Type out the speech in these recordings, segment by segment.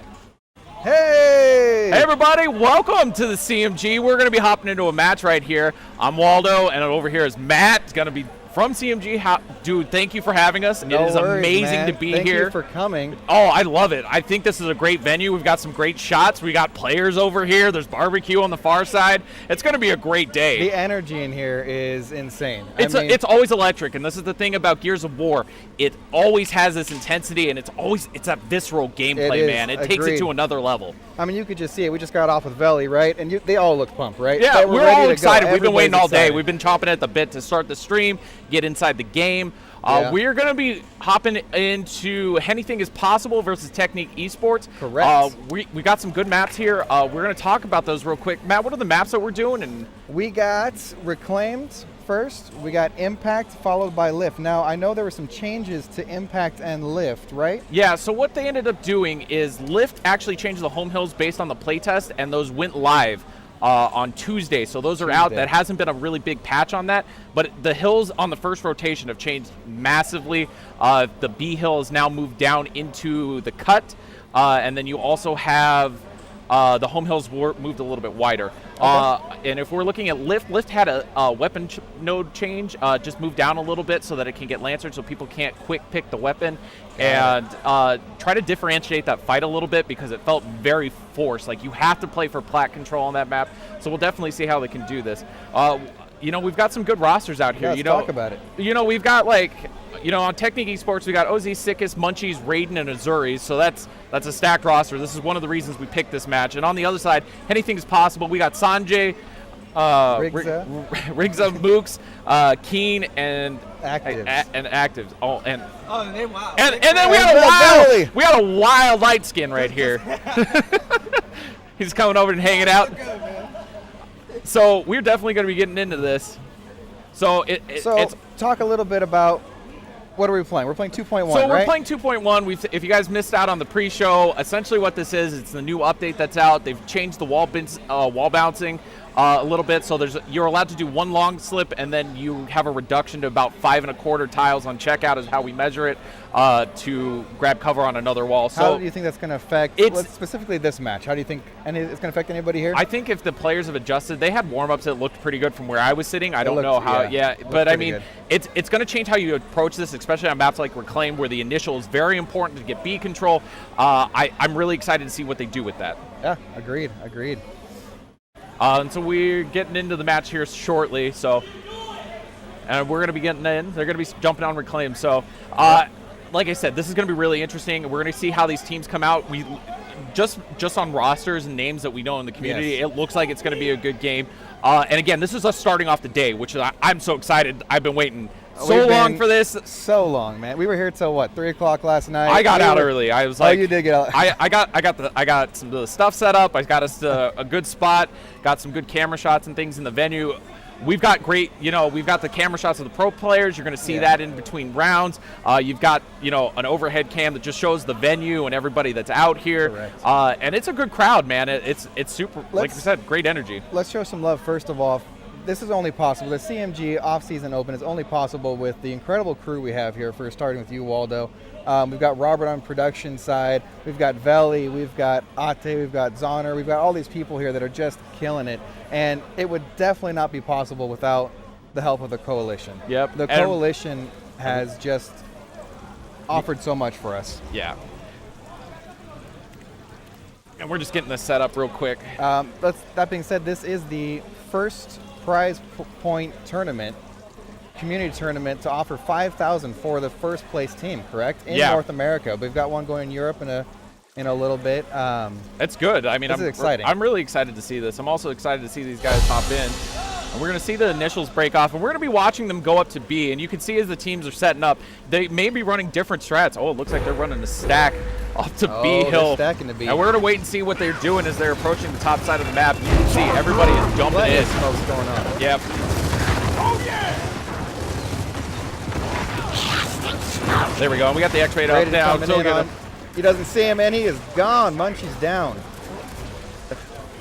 bit. Hey! Hey everybody, welcome to the CMG. We're going to be hopping into a match right here. I'm Waldo, and over here is Matt. It's going to be from CMG. Dude, thank you for having us. No it is worries, amazing man. to be Thank here. you for coming. Oh, I love it. I think this is a great venue. We've got some great shots. We got players over here. There's barbecue on the far side. It's going to be a great day. The energy in here is insane. It's always electric, and this is the thing about Gears of War. It always has this intensity, and it's that visceral gameplay, man. It takes it to another level. I mean, you could just see it. We just got off with Veli, right? And they all look pumped, right? Yeah, we're all excited. We've been waiting all day. Excited. We've been chomping at the bit to start the stream, get inside the game. We're going to be hopping into Hennything Is Possible versus Technique Esports. Correct. We got some good maps here. We're going to talk about those real quick. Matt, what are the maps that we're doing? And we got Reclaimed first. We got Impact, followed by Lift. Now, I know there were some changes to Impact and Lift, right? Yeah, so what they ended up doing is Lift actually changed the home hills based on the playtest, and those went live on Tuesday. So those are out. That hasn't been a really big patch on that, but the hills on the first rotation have changed massively. The B hill is now moved down into the cut, and then you also have the home hills moved a little bit wider. And if we're looking at Lift had a weapon node change, just moved down a little bit so that it can get lancered so people can't quick pick the weapon, and try to differentiate that fight a little bit because it felt very forced. Like you have to play for plat control on that map, so we'll definitely see how they can do this. We've got some good rosters out here. Let's talk about it. We've got on Technique Esports, we got OZ, Sickest, Munchies, Raiden, and Azuri. So that's a stacked roster. This is one of the reasons we picked this match. And on the other side, Hennything Is Possible. We got Sanjay, Rigza, Mooks, Keen, and Actives. And then we got a wild light skin right here. He's coming over and hanging out. So we're definitely going to be getting into this. So talk a little bit about what are we playing? We're playing 2.1, So we're playing 2.1. If you guys missed out on the pre-show, essentially what this is, it's the new update that's out. They've changed the wall bouncing a little bit, so you're allowed to do one long slip, and then you have a reduction to about 5 1/4 tiles on checkout is how we measure it to grab cover on another wall. So how do you think that's going to affect specifically this match? How do you think it's going to affect anybody here? I think if the players have adjusted, they had warm-ups that looked pretty good from where I was sitting. I don't know how, but I mean, good. It's going to change how you approach this, especially on maps like Reclaim, where the initial is very important to get B control. I'm really excited to see what they do with that. Yeah, agreed. And so we're getting into the match here shortly. And we're going to be getting in. They're going to be jumping on Reclaim. So, like I said, this is going to be really interesting. We're going to see how these teams come out. We just on rosters and names that we know in the community, It looks like it's going to be a good game. And again, this is us starting off the day, which I'm so excited. I've been waiting so long for this. So long, man. We were here till what, 3 o'clock last night? I got out early. I was like, you did get out. I got some of the stuff set up. I got us to a good spot. Got some good camera shots and things in the venue. We've got we've got the camera shots of the pro players. You're going to see that in between rounds. You've got, an overhead cam that just shows the venue and everybody that's out here. Correct. And it's a good crowd, man. It's super, like we said, great energy. Let's show some love first of all. This is only possible. The CMG off-season open is only possible with the incredible crew we have here. First, starting with you, Waldo. We've got Robert on production side. We've got Veli. We've got Ate. We've got Zoner. We've got all these people here that are just killing it. And it would definitely not be possible without the help of the coalition. Yep. The coalition has just offered so much for us. Yeah. And we're just getting this set up real quick. That being said, this is the first prize point tournament, community tournament, to offer $5,000 for the first place team, correct? In North America. We've got one going in Europe in a little bit. It's good. I mean, this is exciting. I'm really excited to see this. I'm also excited to see these guys hop in. And we're going to see the initials break off, and we're going to be watching them go up to B. And you can see as the teams are setting up, they may be running different strats. Oh, it looks like they're running a stack up to B hill. Stacking to B. And we're going to wait and see what they're doing as they're approaching the top side of the map. You can see everybody is jumping in. What's going on? Yep. Oh, yeah! There we go. And we got the X-ray up down. So he doesn't see him, and he is gone. Munchie's down.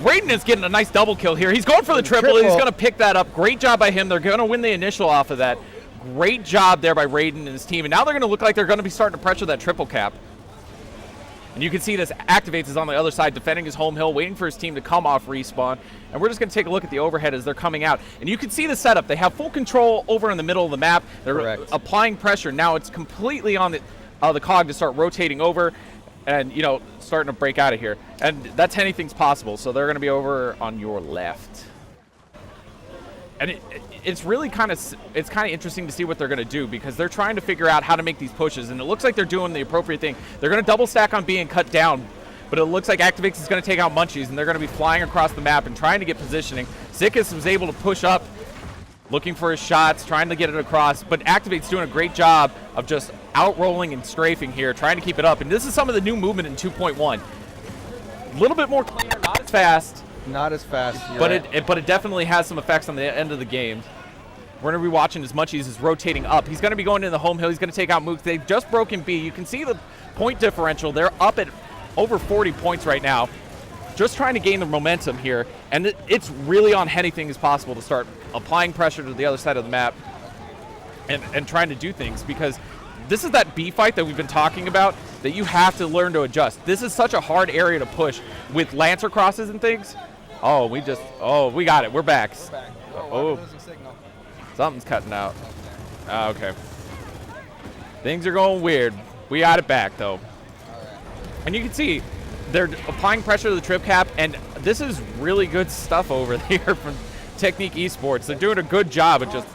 Raiden is getting a nice double kill here. He's going for the triple. He's going to pick that up. Great job by him. They're going to win the initial off of that. Great job there by Raiden and his team. And now they're going to look like they're going to be starting to pressure that triple cap. And you can see this Activates is on the other side, defending his home hill, waiting for his team to come off respawn. And we're just going to take a look at the overhead as they're coming out. And you can see the setup. They have full control over in the middle of the map. They're applying pressure. Now it's completely on the cog to start rotating over and, you know, starting to break out of here. And that's Hennything's Possible. So they're going to be over on your left. And it's really kind of interesting to see what they're going to do, because they're trying to figure out how to make these pushes, and it looks like they're doing the appropriate thing. They're going to double stack on being cut down, but it looks like Activates is going to take out Munchies, and they're going to be flying across the map and trying to get positioning. Zickus was able to push up, looking for his shots, trying to get it across, but Activate's doing a great job of just out-rolling and strafing here, trying to keep it up. And this is some of the new movement in 2.1. A little bit more clear, not as fast. Not as fast, but it definitely has some effects on the end of the game. We're going to be watching as Munchies is rotating up. He's going to be going into the home hill. He's going to take out Mooks. They've just broken B. You can see the point differential. They're up at over 40 points right now, just trying to gain the momentum here. And it's really on Hennything Is Possible to start applying pressure to the other side of the map and trying to do things, because this is that B fight that we've been talking about that you have to learn to adjust. This is such a hard area to push with Lancer crosses and things. Oh, we got it. We're back. Oh, something's cutting out. Okay. Things are going weird. We got it back, though. And you can see they're applying pressure to the trip cap, and this is really good stuff over here from Technique Esports. They're doing a good job of just...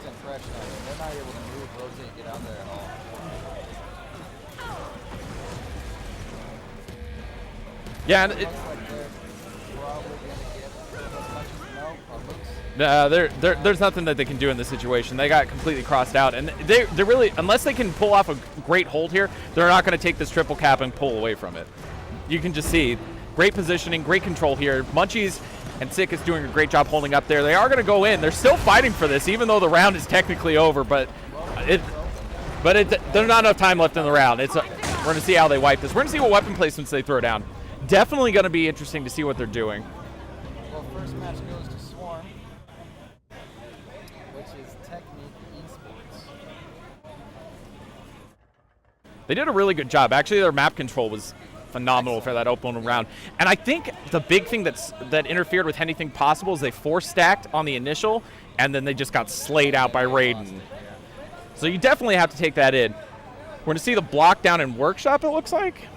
Yeah, and there's nothing that they can do in this situation. They got completely crossed out, and they're really, unless they can pull off a great hold here, they're not going to take this triple cap and pull away from it. You can just see great positioning, great control here. Munchies and Sick is doing a great job holding up there. They are going to go in. They're still fighting for this, even though the round is technically over. But there's not enough time left in the round. We're going to see how they wipe this. We're going to see what weapon placements they throw down. Definitely going to be interesting to see what they're doing. Well, first match goes to Swarm, which is Technique Esports. They did a really good job. Actually, their map control was phenomenal for that opening round. And I think the big thing that interfered with anything possible is they force stacked on the initial, and then they just got slayed out by Raiden. So you definitely have to take that in. We're going to see the block down in Workshop, it looks like.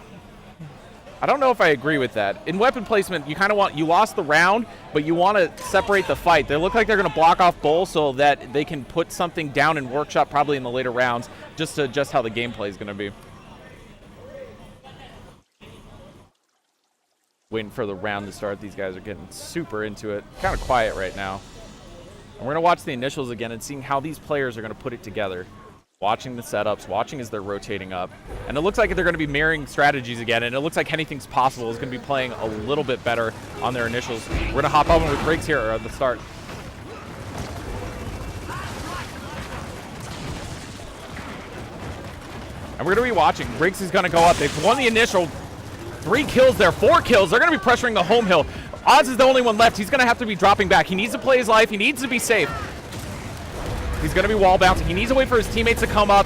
I don't know if I agree with that. In weapon placement, you kind of you lost the round, but you want to separate the fight. They look like they're going to block off Bull so that they can put something down in Workshop probably in the later rounds, just to adjust how the gameplay is going to be. Waiting for the round to start. These guys are getting super into it. Kind of quiet right now. And we're going to watch the initials again and seeing how these players are going to put it together. Watching the setups, watching as they're rotating up. And it looks like they're going to be mirroring strategies again, and it looks like Anything's Possible is going to be playing a little bit better on their initials. We're going to hop over with Briggs here at the start. And we're going to be watching. Briggs is going to go up. They've won the initial. 3 kills there, 4 kills. They're going to be pressuring the home hill. Oz is the only one left. He's going to have to be dropping back. He needs to play his life. He needs to be safe. He's going to be wall bouncing. He needs to wait for his teammates to come up.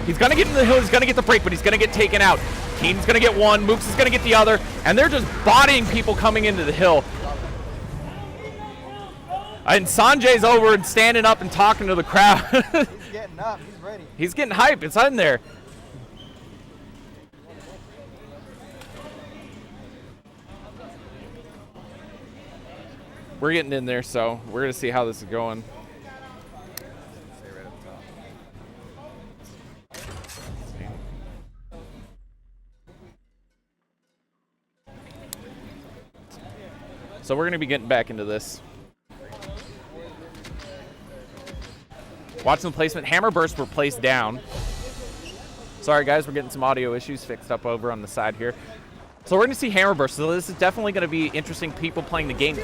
He's going to get in the hill. He's going to get the break, but he's going to get taken out. Keenan's going to get one. Mooks is going to get the other. And they're just bodying people coming into the hill. And Sanjay's over and standing up and talking to the crowd. He's getting up. He's ready. He's getting hype. It's in there. We're getting in there, so we're going to see how this is going. So we're going to be getting back into this. Watching the placement. Hammer bursts were placed down. Sorry, guys. We're getting some audio issues fixed up over on the side here. So we're going to see Hammer burst. So this is definitely going to be interesting. People playing the game,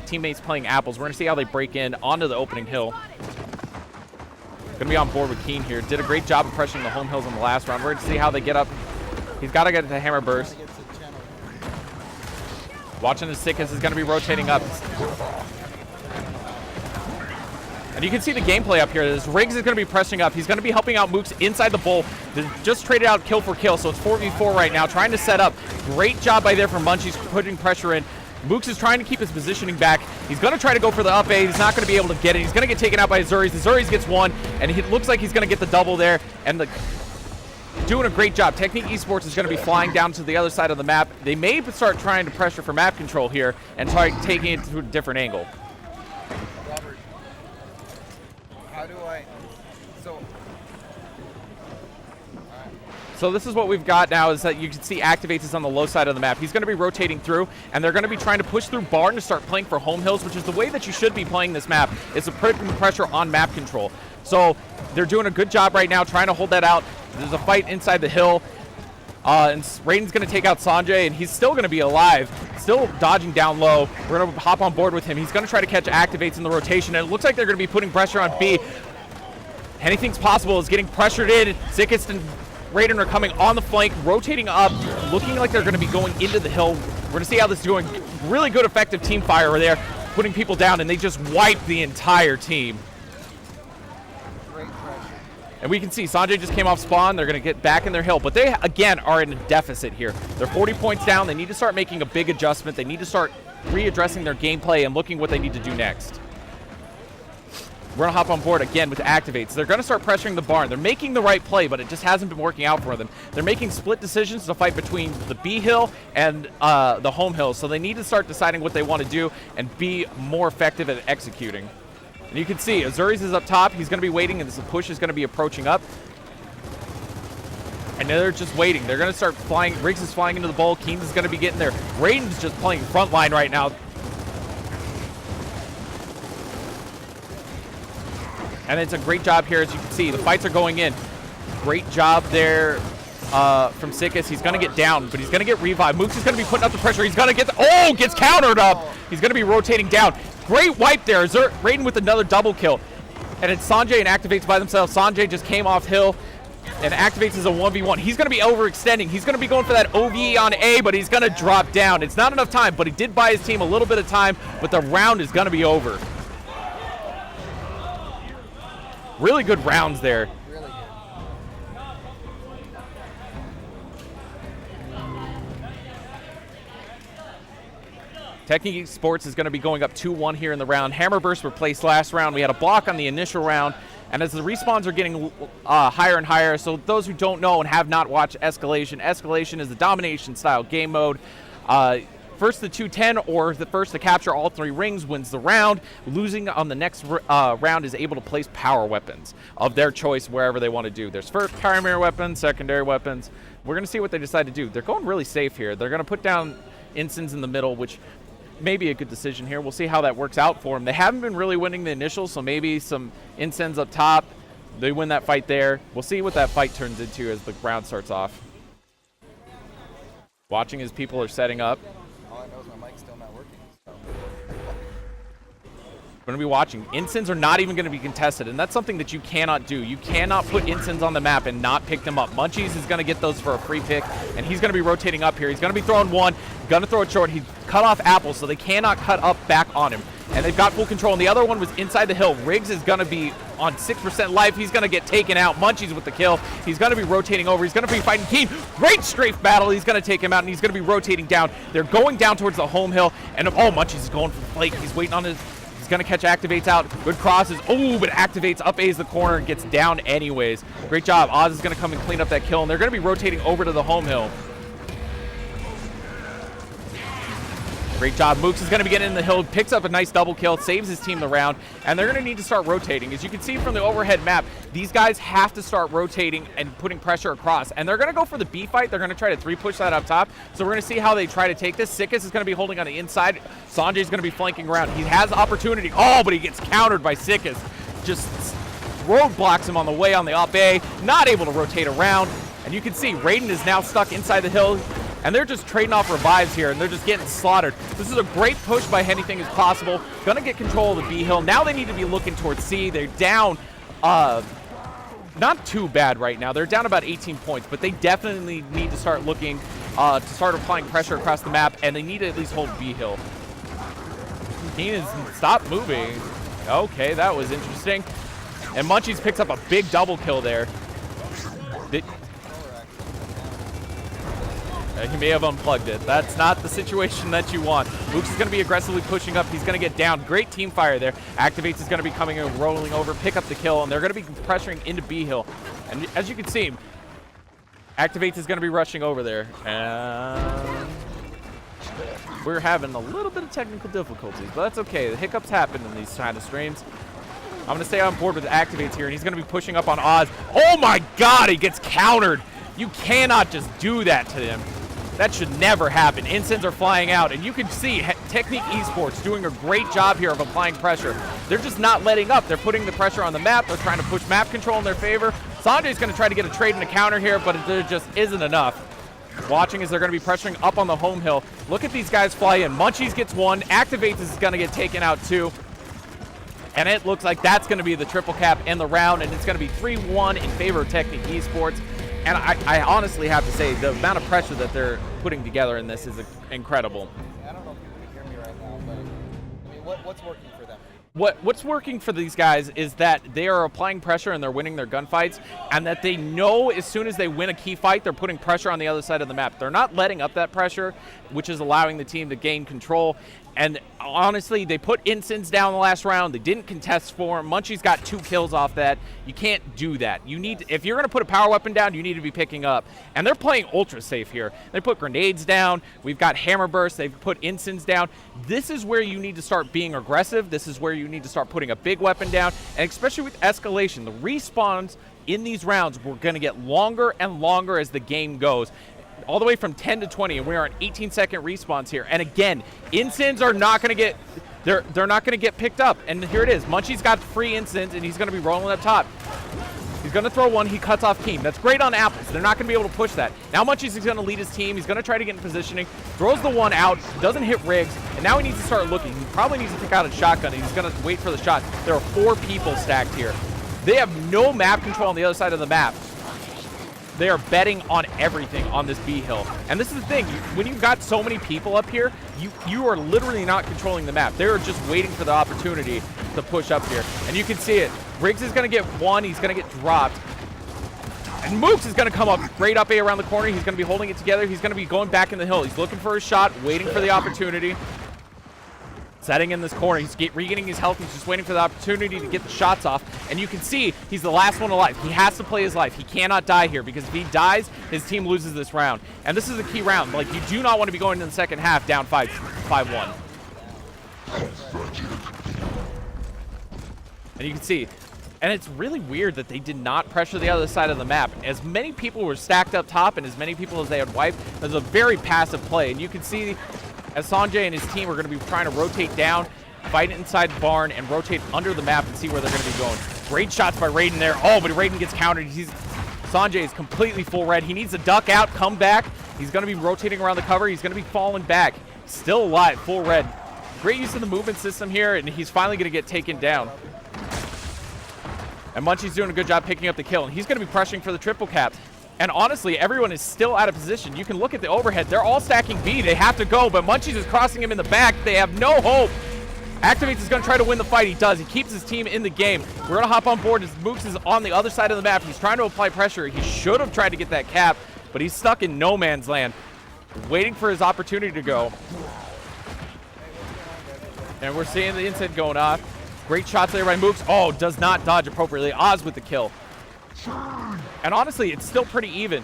teammates playing apples. We're going to see how they break in onto the opening hill. Going to be on board with Keen here. Did a great job of pressuring the home hills in the last round. We're going to see how they get up. He's got to get to Hammer burst. Watching the Sickness is going to be rotating up. And you can see the gameplay up here. This Riggs is going to be pressing up. He's going to be helping out Mooks inside the bowl. They just traded out kill for kill, so it's 4v4 right now, trying to set up. Great job by there from Munchies, putting pressure in. Mooks is trying to keep his positioning back. He's going to try to go for the up A. He's not going to be able to get it. He's going to get taken out by Azuris. Azuris gets one, and it looks like he's going to get the double there. And doing a great job. Technique Esports is going to be flying down to the other side of the map. They may start trying to pressure for map control here and try taking it to a different angle. Robert, how do I... So this is what we've got now, is that you can see Activates is on the low side of the map. He's going to be rotating through, and they're going to be trying to push through Barn to start playing for home hills, which is the way that you should be playing this map, is to put pressure on map control. So they're doing a good job right now trying to hold that out. There's a fight inside the hill, and Raiden's going to take out Sanjay, and he's still going to be alive, still dodging down low. We're going to hop on board with him. He's going to try to catch Activates in the rotation, and it looks like they're going to be putting pressure on B. Anything's possible is getting pressured in. Sickest and Raiden are coming on the flank, rotating up, looking like they're going to be going into the hill. We're going to see how this is going. Really good effective team fire there, putting people down, and they just wiped the entire team. Great pressure. And we can see Sanjay just came off spawn. They're going to get back in their hill, but they, again, are in a deficit here. They're 40 points down. They need to start making a big adjustment. They need to start readdressing their gameplay and looking what they need to do next. We're going to hop on board again with Activates. They're going to start pressuring the barn. They're making the right play, but it just hasn't been working out for them. They're making split decisions to fight between the B hill and the home hill, so they need to start deciding what they want to do and be more effective at executing. And you can see Azuris is up top. He's going to be waiting, and this push is going to be approaching up. And they're just waiting. They're going to start flying. Riggs is flying into the bowl. Keynes is going to be getting there. Raiden's just playing front line right now. And it's a great job here, as you can see. The fights are going in. Great job there from Sickest. He's going to get down, but he's going to get revived. Mooks is going to be putting up the pressure. He's going to get gets countered up. He's going to be rotating down. Great wipe there. Raiden with another double kill. And it's Sanjay and Activates by themselves. Sanjay just came off hill, and Activates is a 1v1. He's going to be overextending. He's going to be going for that OVE on A, but he's going to drop down. It's not enough time, but he did buy his team a little bit of time, but the round is going to be over. Really good rounds there. Really good. Technique Esports is going to be going up 2-1 here in the round. Hammerburst were placed last round. We had a block on the initial round, and as the respawns are getting higher and higher, so those who don't know and have not watched Escalation, Escalation is the domination style game mode. First to 210 or the first to capture all 3 rings wins the round. Losing on the next round is able to place power weapons of their choice wherever they want to do. There's first primary weapons, secondary weapons. We're going to see what they decide to do. They're going really safe here. They're going to put down Ensigns in the middle, which may be a good decision here. We'll see how that works out for them. They haven't been really winning the initials, so maybe some Ensigns up top. They win that fight there. We'll see what that fight turns into as the round starts off. Watching as people are setting up. All I know is my mic's still not working. So. We're going to be watching. Ensigns are not even going to be contested, and that's something that you cannot do. You cannot put Ensigns on the map and not pick them up. Munchies is going to get those for a free pick, and he's going to be rotating up here. He's going to be throwing one, going to throw it short. He cut off Apple, so they cannot cut up back on him. And they've got full control, and the other one was inside the hill. Riggs is going to be on 6% life. He's going to get taken out. Munchies with the kill. He's going to be rotating over. He's going to be fighting Keen. Great strafe battle. He's going to take him out, and he's going to be rotating down. They're going down towards the home hill, and Munchies is going for the flake. He's waiting on his... He's going to catch Activates out. Good crosses. Oh, but Activates up A's the corner and gets down anyways. Great job. Oz is going to come and clean up that kill, and they're going to be rotating over to the home hill. Great job. Mooks is going to be getting in the hill, picks up a nice double kill, saves his team the round, and they're going to need to start rotating. As you can see from the overhead map, these guys have to start rotating and putting pressure across, and they're going to go for the B fight. They're going to try to 3-push that up top, so we're going to see how they try to take this. Sickest is going to be holding on the inside. Sanjay's going to be flanking around. He has opportunity. Oh, but he gets countered by Sickest. Just roadblocks him on the way on the up A, not able to rotate around, and you can see Raiden is now stuck inside the hill. And they're just trading off revives here, and they're just getting slaughtered. This is a great push by Hennything Is Possible. Gonna get control of the B hill. Now they need to be looking towards C. They're down, not too bad right now. They're down about 18 points, but they definitely need to start looking to start applying pressure across the map, and they need to at least hold B hill. Keenan, stop moving. Okay, that was interesting. And Munchies picks up a big double kill there. He may have unplugged it. That's not the situation that you want. Mooks is going to be aggressively pushing up. He's going to get down. Great team fire there. Activates is going to be coming and rolling over, pick up the kill, and they're going to be pressuring into B Hill. And as you can see, Activates is going to be rushing over there. And we're having a little bit of technical difficulties, but that's okay. The hiccups happen in these kind of streams. I'm going to stay on board with Activates here, and he's going to be pushing up on Oz. Oh my god, he gets countered. You cannot just do that to him. That should never happen. Incense are flying out, and you can see Technique Esports doing a great job here of applying pressure. They're just not letting up. They're putting the pressure on the map. They're trying to push map control in their favor. Sanjay's going to try to get a trade and a counter here, but there just isn't enough. Watching as they're going to be pressuring up on the home hill. Look at these guys fly in. Munchies gets one. Activates is going to get taken out too. And it looks like that's going to be the triple cap in the round, and it's going to be 3-1 in favor of Technique Esports. And I honestly have to say, the amount of pressure that they're putting together in this is incredible. I don't know if you can hear me right now, but I mean, what's working for them? What's working for these guys is that they are applying pressure and they're winning their gunfights, and that they know as soon as they win a key fight, they're putting pressure on the other side of the map. They're not letting up that pressure, which is allowing the team to gain control. And honestly, they put Incense down the last round. They didn't contest for him. Munchie's got 2 kills off that. You can't do that. You need, if you're going to put a power weapon down, you need to be picking up. And they're playing ultra safe here. They put grenades down. We've got hammer bursts. They've put Incense down. This is where you need to start being aggressive. This is where you need to start putting a big weapon down. And especially with escalation, the respawns in these rounds were going to get longer and longer as the game goes. All the way from 10 to 20, and we are on 18-second respawns here. And again, Incense are not going to get, they're not going to get picked up. And here it is. Munchie's got free Incense, and he's going to be rolling up top. He's going to throw one. He cuts off Keem. That's great on apples. They're not going to be able to push that. Now Munchie's going to lead his team. He's going to try to get in positioning. Throws the one out. Doesn't hit Riggs. And now he needs to start looking. He probably needs to pick out a shotgun. He's going to wait for the shot. There are 4 people stacked here. They have no map control on the other side of the map. They are betting on everything on this B hill. And this is the thing, when you've got so many people up here, you are literally not controlling the map. They're just waiting for the opportunity to push up here. And you can see it. Riggs is going to get one. He's going to get dropped. And Mooks is going to come up. Great up A around the corner. He's going to be holding it together. He's going to be going back in the hill. He's looking for his shot, waiting for the opportunity. Setting in this corner. He's regaining his health. He's just waiting for the opportunity to get the shots off. And you can see he's the last one alive. He has to play his life. He cannot die here, because if he dies, his team loses this round. And this is a key round. Like, you do not want to be going into the second half down 5-1. And you can see, and it's really weird that they did not pressure the other side of the map. As many people were stacked up top and as many people as they had wiped, it was a very passive play. And you can see as Sanjay and his team are going to be trying to rotate down, fight inside the barn, and rotate under the map and see where they're going to be going. Great shots by Raiden there. Oh, but Raiden gets countered. Sanjay is completely full red. He needs to duck out, come back. He's going to be rotating around the cover. He's going to be falling back. Still alive, full red. Great use of the movement system here, and he's finally going to get taken down. And Munchie's doing a good job picking up the kill, and he's going to be pressuring for the triple cap. And honestly, everyone is still out of position. You can look at the overhead. They're all stacking B. They have to go, but Munchies is crossing him in the back. They have no hope. Activates is going to try to win the fight. He does. He keeps his team in the game. We're going to hop on board as Mooks is on the other side of the map. He's trying to apply pressure. He should have tried to get that cap, but he's stuck in no man's land, waiting for his opportunity to go. And we're seeing the instant going off. Great shots there by Mooks. Oh, does not dodge appropriately. Oz with the kill. And honestly, it's still pretty even.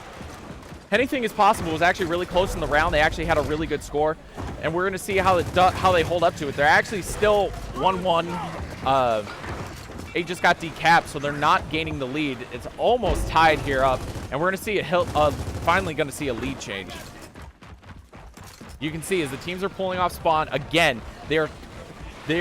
Hennything Is Possible was actually really close in the round. They actually had a really good score. And we're going to see how they hold up to it. They're actually still 1-1. They just got decapped, so they're not gaining the lead. It's almost tied here up. And we're going to see finally going to see a lead change. You can see as the teams are pulling off spawn, again, they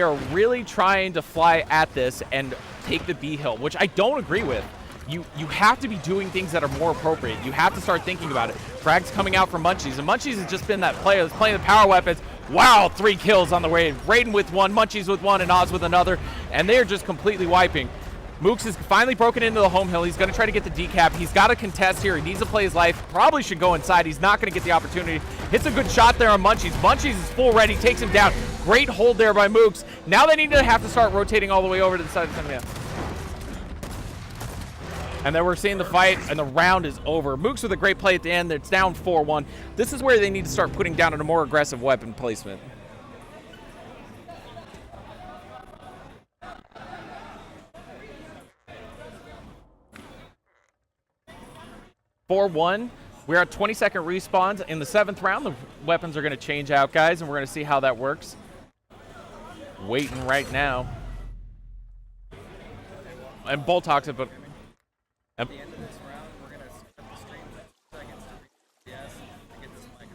are really trying to fly at this and take the B hill, which I don't agree with. You have to be doing things that are more appropriate. You have to start thinking about it. Frag's coming out from Munchies, and Munchies has just been that player that's playing the power weapons. Wow, 3 kills on the way. Raiden with 1, Munchies with 1, and Oz with another, and they're just completely wiping. Mooks has finally broken into the home hill. He's going to try to get the decap. He's got a contest here. He needs to play his life. Probably should go inside. He's not going to get the opportunity. Hits a good shot there on Munchies. Munchies is full red. He takes him down. Great hold there by Mooks. Now they need to have to start rotating all the way over to the side of the map. And then we're seeing the fight, and the round is over. Mooks with a great play at the end. It's down 4-1. This is where they need to start putting down a more aggressive weapon placement. We're at 20-second respawns. In the 7th round, the weapons are going to change out, guys, and we're going to see how that works. Waiting right now. And Boltox, but... At the end of this round, we're going to start the stream with seconds to yes and get this mic.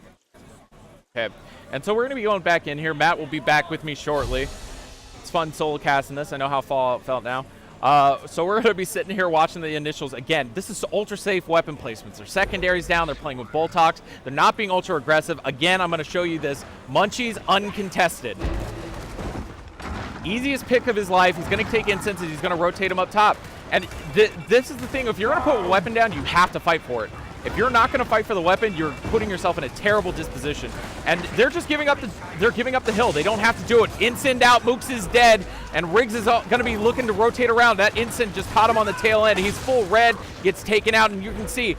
Okay, and so we're going to be going back in here. Matt will be back with me shortly. It's fun solo casting this. I know how Fallout felt now. So we're going to be sitting here watching the initials. Again, this is ultra safe weapon placements. Their secondaries down. They're playing with Boltox. They're not being ultra aggressive. Again, I'm going to show you this. Munchie's uncontested. Easiest pick of his life. He's going to take incense and he's going to rotate him up top. And this is the thing. If you're going to put a weapon down, you have to fight for it. If you're not going to fight for the weapon, you're putting yourself in a terrible disposition. And they're just giving up the hill. They don't have to do it. Incend out, Mooks is dead, and Riggs is going to be looking to rotate around. That Incend just caught him on the tail end. He's full red, gets taken out, and you can see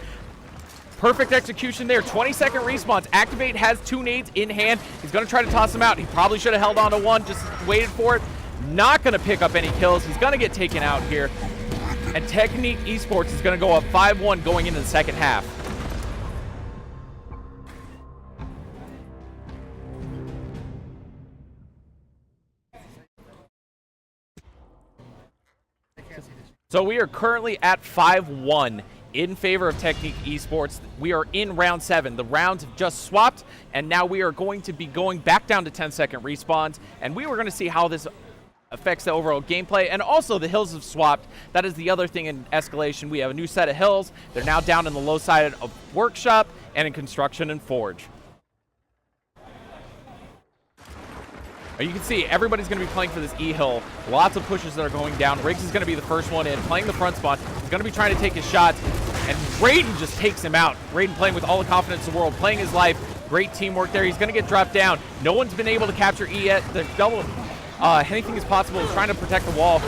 perfect execution there. 20-second respawns. Activate has 2 nades in hand. He's going to try to toss him out. He probably should have held on to one, just waited for it. Not going to pick up any kills. He's going to get taken out here. And Technique Esports is going to go up 5-1 going into the second half. So we are currently at 5-1 in favor of Technique Esports. We are in round 7. The rounds have just swapped, and now we are going to be going back down to 10-second respawns, and we were going to see how this affects the overall gameplay, and also the hills have swapped. That is the other thing in escalation. We have a new set of hills. They're now down in the low side of workshop and in construction and forge. You can see everybody's going to be playing for this E-hill. Lots of pushes that are going down. Riggs is going to be the first one in, playing the front spot. He's going to be trying to take his shots, and Raiden just takes him out. Raiden playing with all the confidence in the world, playing his life. Great teamwork there. He's going to get dropped down. No one's been able to capture E yet. The double... Hennything Is Possible is trying to protect the wall.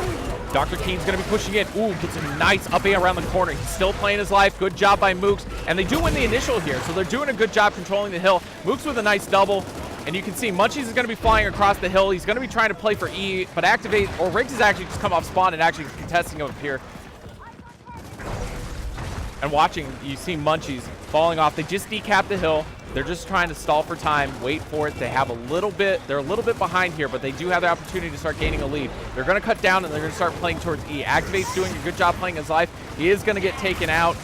Dr. Keen's going to be pushing in. Ooh, gets a nice up air around the corner. He's still playing his life. Good job by Mooks. And they do win the initial here, so they're doing a good job controlling the hill. Mooks with a nice double. And you can see Munchies is going to be flying across the hill. He's going to be trying to play for E, but activate, or Riggs is actually just come off spawn and actually contesting him up here. And watching, you see Munchies falling off. They just decapped the hill. They're just trying to stall for time, wait for it. They have a little bit, they're a little bit behind here, but they do have the opportunity to start gaining a lead. They're going to cut down and they're going to start playing towards E. Activate's doing a good job playing his life. He is going to get taken out.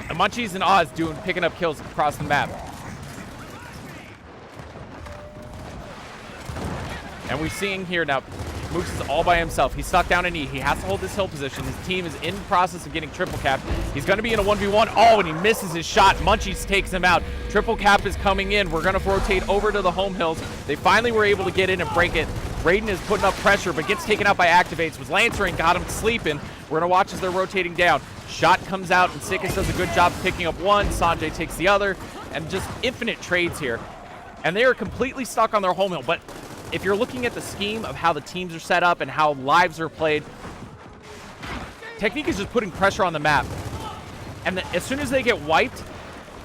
And Munchies and Oz picking up kills across the map. And we're seeing here now, Mooks is all by himself. He's stuck down in E. He has to hold this hill position. His team is in the process of getting triple capped. He's going to be in a 1v1. Oh, and he misses his shot. Munchies takes him out. Triple cap is coming in. We're going to rotate over to the home hills. They finally were able to get in and break it. Raiden is putting up pressure, but gets taken out by activates. Was Lancering, got him sleeping. We're going to watch as they're rotating down. Shot comes out, and Sikas does a good job picking up one. Sanjay takes the other, and just infinite trades here. And they are completely stuck on their home hill, but if you're looking at the scheme of how the teams are set up and how lives are played, Technique is just putting pressure on the map. And as soon as they get wiped,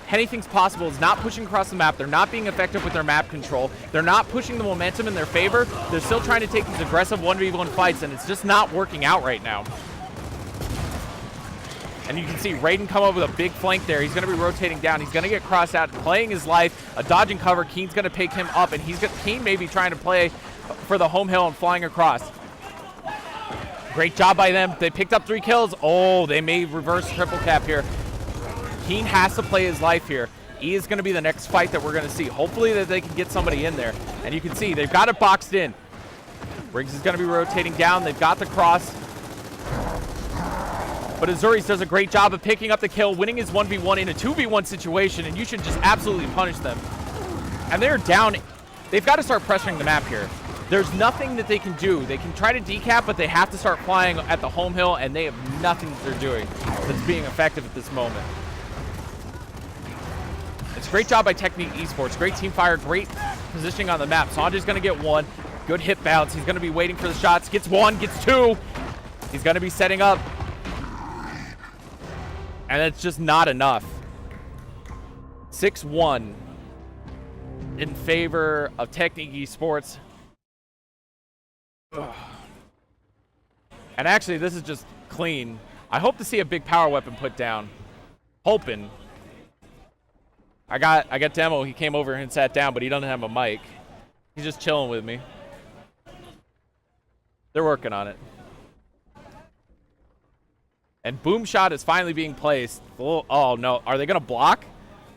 Hennything's Possible is not pushing across the map. They're not being effective with their map control. They're not pushing the momentum in their favor. They're still trying to take these aggressive 1v1 fights, and it's just not working out right now. And you can see Raiden come up with a big flank there. He's going to be rotating down. He's going to get crossed out, playing his life. A dodging cover. Keen's going to pick him up, and Keen may be trying to play for the home hill and flying across. Great job by them. They picked up 3 kills. Oh, they may reverse triple cap here. Keen has to play his life here. E is going to be the next fight that we're going to see. Hopefully that they can get somebody in there. And you can see they've got it boxed in. Riggs is going to be rotating down. They've got the cross. But Azuris does a great job of picking up the kill, winning his 1v1 in a 2v1 situation, and you should just absolutely punish them. And they're down. They've got to start pressuring the map here. There's nothing that they can do. They can try to decap, but they have to start flying at the home hill, and they have nothing that they're doing that's being effective at this moment. It's a great job by Technique Esports. Great team fire, great positioning on the map. Sanjay's going to get 1. Good hit bounce. He's going to be waiting for the shots. Gets 1, gets 2. He's going to be setting up. And it's just not enough. 6-1 in favor of Technique Esports. Ugh. And actually, this is just clean. I hope to see a big power weapon put down. Hoping. I got Demo. He came over and sat down, but he doesn't have a mic. He's just chilling with me. They're working on it. And Boom Shot is finally being placed. Oh, no. Are they going to block?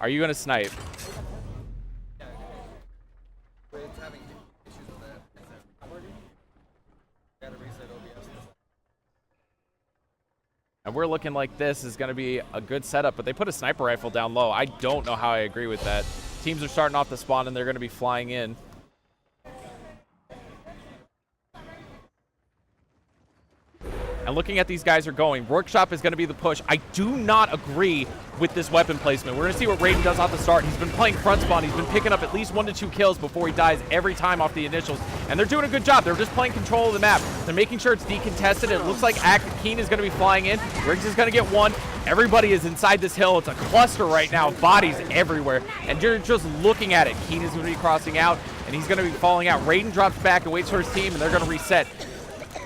Are you going to snipe? And we're looking like this is going to be a good setup, but they put a sniper rifle down low. I don't know how I agree with that. Teams are starting off the spawn, and they're going to be flying in. And looking at these guys are going. Workshop is going to be the push. I do not agree with this weapon placement. We're going to see what Raiden does off the start. He's been playing front spawn. He's been picking up at least 1 to 2 kills before he dies every time off the initials. And they're doing a good job. They're just playing control of the map. They're making sure it's decontested. It looks like Keen is going to be flying in. Riggs is going to get 1. Everybody is inside this hill. It's a cluster right now of bodies everywhere. And you're just looking at it. Keen is going to be crossing out, and he's going to be falling out. Raiden drops back and waits for his team, and they're going to reset.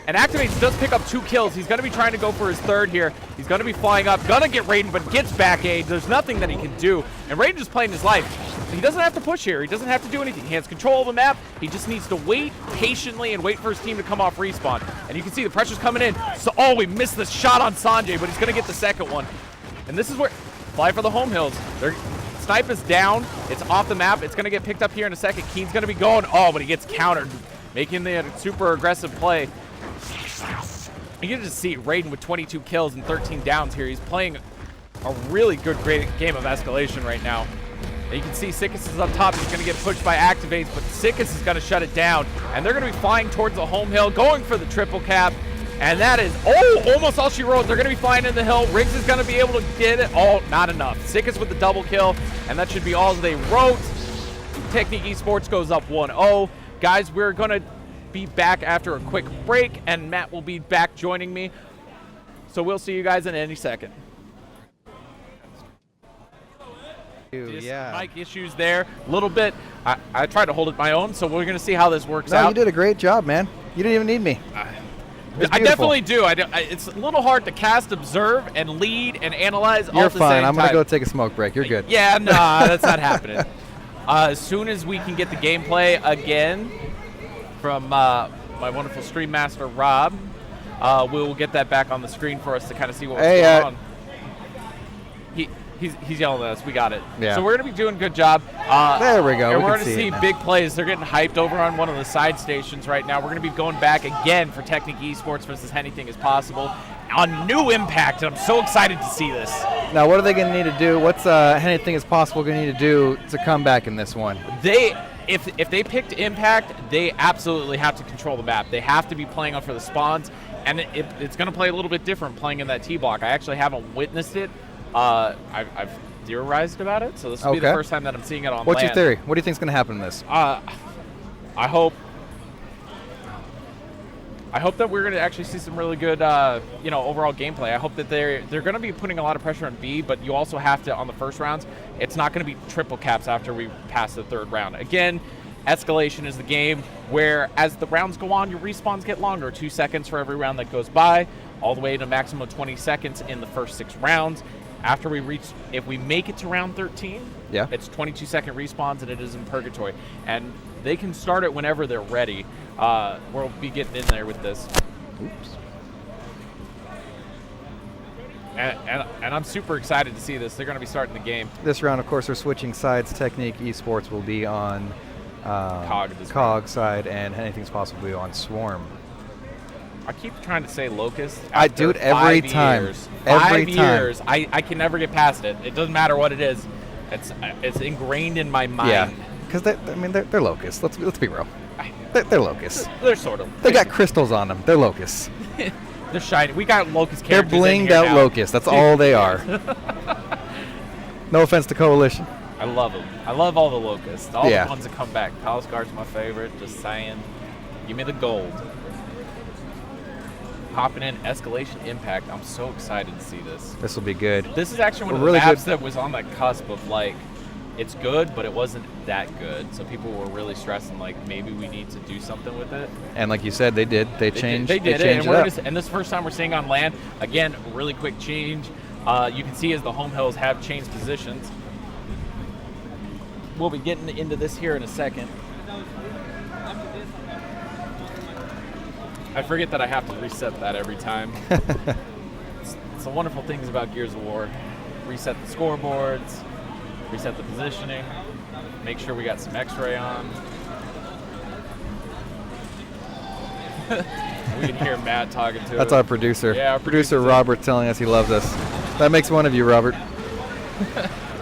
And Activates does pick up 2 kills. He's going to be trying to go for his 3rd here. He's going to be flying up, going to get Raiden, but gets back aid. There's nothing that he can do. And Raiden just playing his life. He doesn't have to push here. He doesn't have to do anything. He has control of the map. He just needs to wait patiently and wait for his team to come off respawn. And you can see the pressure's coming in. So, oh, we missed the shot on Sanjay, but he's going to get the 2nd one. And this is where, fly for the home hills. Snipe is down. It's off the map. It's going to get picked up here in a second. Keen's going to be going. Oh, but he gets countered, making the super aggressive play. You can just see Raiden with 22 kills and 13 downs here. He's playing a really great game of escalation right now. And you can see Sikis is up top. He's going to get pushed by Activates, but Sikis is going to shut it down. And they're going to be flying towards the home hill, going for the triple cap. And that is, oh, almost all she wrote. They're going to be flying in the hill. Riggs is going to be able to get it. Oh, not enough. Sikis with the double kill, and that should be all they wrote. Technique Esports goes up 1-0. Guys, we're going to be back after a quick break, and Matt will be back joining me. So we'll see you guys in any second. Yeah. Mic issues there a little bit. I tried to hold it my own, so we're going to see how this works out. You did a great job, man. You didn't even need me. I definitely do. It's a little hard to cast, observe, and lead and analyze all at the same time. You're fine. I'm going to go take a smoke break. You're good. Yeah, nah, that's not happening. As soon as we can get the gameplay again from my wonderful stream master, Rob, we'll get that back on the screen for us to kind of see what's going on. He's yelling at us. We got it. Yeah. So we're going to be doing a good job. There we go. And we're going to see big plays. They're getting hyped over on one of the side stations right now. We're going to be going back again for Technique Esports versus Hennything Is Possible on New Impact, and I'm so excited to see this. Now, what are they going to need to do? What's Hennything Is Possible going to need to do to come back in this one? If they picked Impact, they absolutely have to control the map. They have to be playing up for the spawns, and it's going to play a little bit different playing in that T-block. I actually haven't witnessed it. I've theorized about it, so this will be the first time that I'm seeing it on What's land. your theory? What do you think is going to happen in this? I hope that we're going to actually see some really good, overall gameplay. I hope that they're going to be putting a lot of pressure on B, but you also have to, on the first rounds, it's not going to be triple caps after we pass the 3rd round. Again, escalation is the game where as the rounds go on, your respawns get longer, 2 seconds for every round that goes by, all the way to a maximum of 20 seconds in the first 6 rounds. After if we make it to round 13, it's 22-second respawns, and it is in purgatory. And they can start it whenever they're ready. We'll be getting in there with this. Oops. And I'm super excited to see this. They're going to be starting the game. This round, of course, we're switching sides. Technique Esports will be on COG side, and Hennything Is Possible will be on Swarm. I keep trying to say Locust. I do it every time. Every 5 years. I can never get past it. It doesn't matter what it is. It's ingrained in my mind. Yeah, because they're Locusts. Let's be real. They're Locusts. They're sort of. They got crystals on them. They're Locusts. They're shiny. We got Locust They're characters. blinged out Locusts. That's all they are. No offense to Coalition. I love them. I love all the Locusts. All the ones that come back. Palace Guard's my favorite. Just saying. Give me the gold. popping in. Escalation Impact. I'm so excited to see this. This will be good. This is actually one of the Really maps good. that was on the cusp of like, it's good, but it wasn't that good. So people were really stressing like maybe we need to do something with it. And like you said, they did. They changed. They did it, changed and, it up. and this is the first time we're seeing on land. Again, really quick change. You can see as the home hills have changed positions. We'll be getting into this here in a second. I forget that I have to reset that every time. It's the wonderful things about Gears of War. Reset the scoreboards, reset the positioning, make sure we got some X-ray on. We can hear Matt talking to That's it. our producer. Yeah, our producer Robert telling us he loves us. That makes one of you, Robert.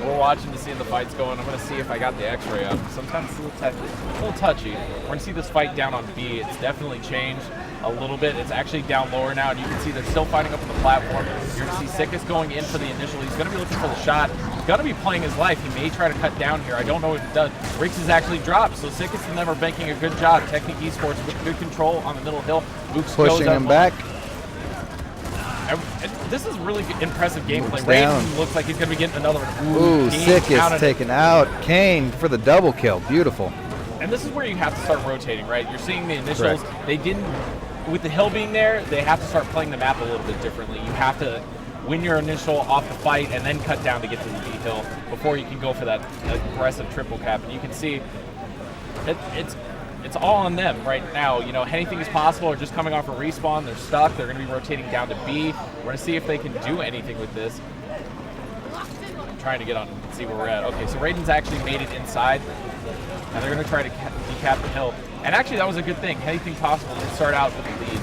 We're watching to see the fight's going. I'm going to see if I got the X-ray up. Sometimes it's a little touchy. We're going to see this fight down on B. It's definitely changed a little bit. It's actually down lower now, and you can see they're still fighting up on the platform. You're going to see Sickus going in for the initial. He's going to be looking for the shot. He's going to be playing his life. He may try to cut down here. I don't know if he does. Riggs has actually dropped, so Sickus and them are making a good job. Technique Esports with good control on the middle hill. Mooks Pushing him back. This is really impressive gameplay. Down. Raiden looks like he's going to be getting another one. Ooh, Sickus taken out. Kane for the double kill. Beautiful. And this is where you have to start rotating, right? You're seeing the initials. Correct. They didn't, with the hill being there, they have to start playing the map a little bit differently. You have to win your initial off the fight and then cut down to get to the B hill before you can go for that aggressive triple cap. And you can see it's all on them right now. You know, Hennything Is Possible are just coming off a respawn. They're stuck. They're going to be rotating down to B. We're going to see if they can do anything with this. I'm trying to get on and see where we're at. Okay, so Raiden's actually made it inside, and they're going to try to decap the hill. And actually, that was a good thing. Anything possible to start out with the lead.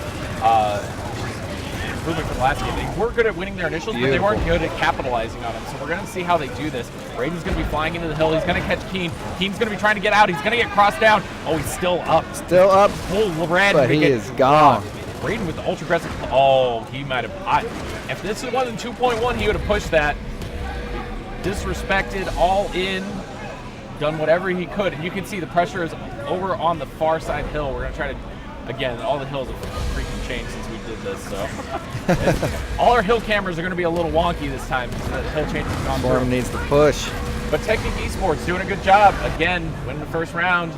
Improvement from last game. They were good at winning their initials, but they weren't good at capitalizing on them. So we're going to see how they do this. Raiden's going to be flying into the hill. He's going to catch Keen. Keen's going to be trying to get out. He's going to get crossed down. Oh, he's still up. Still up. Full red. But he is gone. Raiden with the ultra aggressive. Oh, he might have. If this wasn't 2.1, he would have pushed that. Disrespected, all in, done whatever he could. And you can see the pressure is over on the far side hill. We're going to try to, again, all the hills have freaking changed since we did this. So all our hill cameras are going to be a little wonky this time because the hill change has gone Storm through. needs to push. But Technique Esports doing a good job. Again, winning the first round,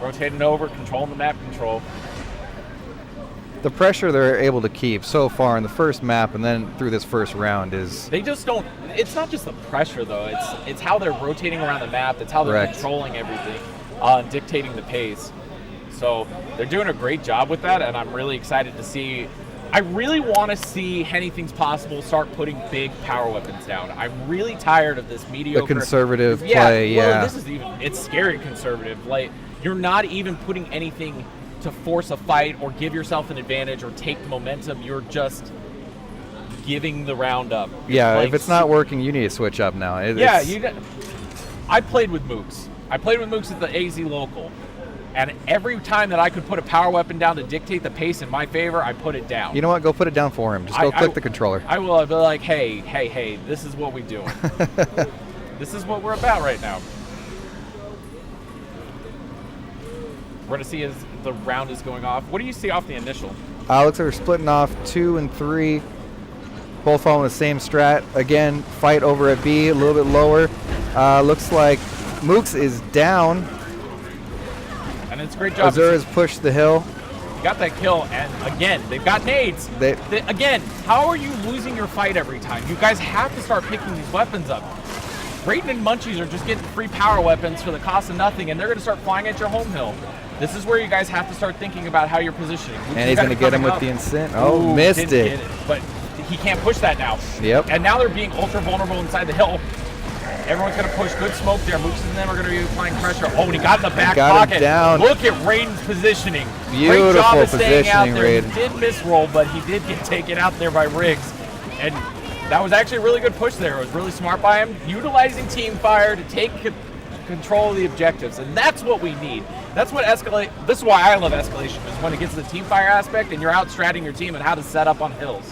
rotating over, controlling the map control. The pressure they're able to keep so far in the first map and then through this first round is... They just don't... It's not just the pressure, though. It's how they're rotating around the map. It's how they're controlling everything, dictating the pace. So they're doing a great job with that, and I'm really excited to see... I really want to see Hennything's Possible start putting big power weapons down. I'm really tired of this mediocre... The conservative play, well, this is even... It's scary conservative. Like, you're not even putting anything to force a fight or give yourself an advantage or take momentum. You're just giving the round up. Yeah, if it's not working, you need to switch up now. I played with Mooks. I played with Mooks at the AZ local. And every time that I could put a power weapon down to dictate the pace in my favor, I put it down. You know what? Go put it down for him. Just go click the controller. I will. I'll be like, hey, this is what we're doing. This is what we're about right now. We're going to see as the round is going off. What do you see off the initial? Looks like we're splitting off 2 and 3. Both following the same strat. Again, fight over at B, a little bit lower. Looks like Mooks is down. And it's a great job. Azura's pushed the hill. Got that kill, and again, they've got nades. Again, how are you losing your fight every time? You guys have to start picking these weapons up. Raiden and Munchies are just getting free power weapons for the cost of nothing, and they're going to start flying at your home hill. This is where you guys have to start thinking about how you're positioning. And he's going to get him with the Incent. Oh, missed it. But he can't push that now. Yep. And now they're being ultra vulnerable inside the hill. Everyone's going to push good smoke there. Mooks and them are going to be applying pressure. Oh, and he got in the back pocket. Down. Look at Raiden's positioning. Beautiful Great job of staying out positioning, there. Raiden. He did misroll, but he did get taken out there by Riggs. And that was actually a really good push there. It was really smart by him, utilizing team fire to take control of the objectives. And that's what we need. That's what this is why I love escalation, is when it gets to the team fire aspect and you're out stratting your team and how to set up on hills.